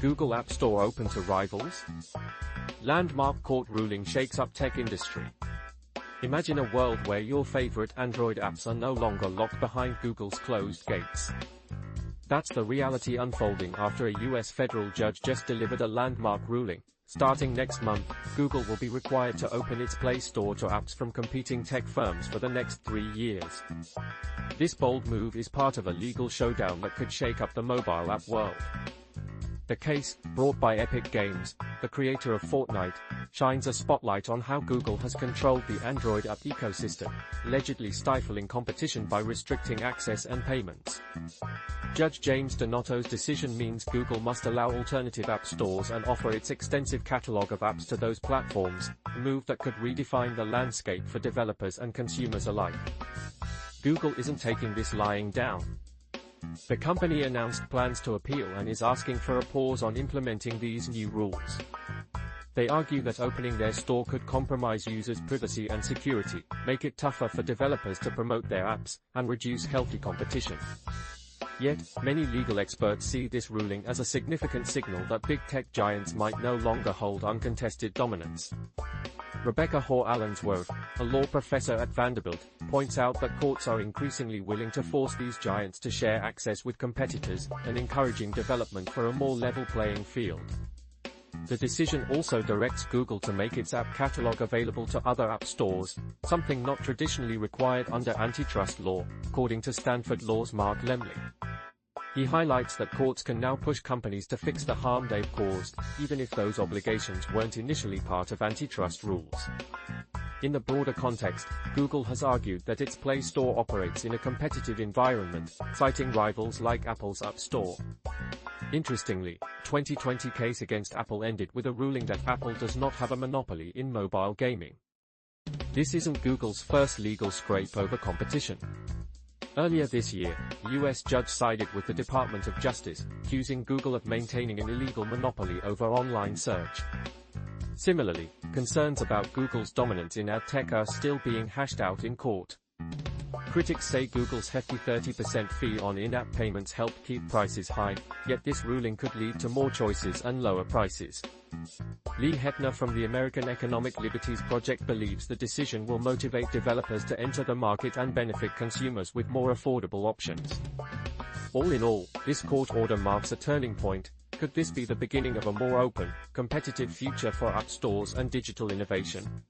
Google App Store open to rivals? Landmark court ruling shakes up tech industry. Imagine a world where your favorite Android apps are no longer locked behind Google's closed gates. That's the reality unfolding after a US federal judge just delivered a landmark ruling. Starting next month, Google will be required to open its Play Store to apps from competing tech firms for the next 3 years. This bold move is part of a legal showdown that could shake up the mobile app world. The case, brought by Epic Games, the creator of Fortnite, shines a spotlight on how Google has controlled the Android app ecosystem, allegedly stifling competition by restricting access and payments. Judge James Donato's decision means Google must allow alternative app stores and offer its extensive catalog of apps to those platforms, a move that could redefine the landscape for developers and consumers alike. Google isn't taking this lying down. The company announced plans to appeal and is asking for a pause on implementing these new rules. They argue that opening their store could compromise users' privacy and security, make it tougher for developers to promote their apps, and reduce healthy competition. Yet, many legal experts see this ruling as a significant signal that big tech giants might no longer hold uncontested dominance. Rebecca Hoare-Allensworth, a law professor at Vanderbilt, points out that courts are increasingly willing to force these giants to share access with competitors, and encouraging development for a more level playing field. The decision also directs Google to make its app catalog available to other app stores, something not traditionally required under antitrust law, according to Stanford Law's Mark Lemley. He highlights that courts can now push companies to fix the harm they've caused, even if those obligations weren't initially part of antitrust rules. In the broader context, Google has argued that its Play Store operates in a competitive environment, citing rivals like Apple's App Store. Interestingly, 2020 case against Apple ended with a ruling that Apple does not have a monopoly in mobile gaming. This isn't Google's first legal scrape over competition. Earlier this year, a US judge sided with the Department of Justice, accusing Google of maintaining an illegal monopoly over online search. Similarly, concerns about Google's dominance in ad tech are still being hashed out in court. Critics say Google's hefty 30% fee on in-app payments helped keep prices high, yet this ruling could lead to more choices and lower prices. Lee Heppner from the American Economic Liberties Project believes the decision will motivate developers to enter the market and benefit consumers with more affordable options. All in all, this court order marks a turning point. Could this be the beginning of a more open, competitive future for app stores and digital innovation?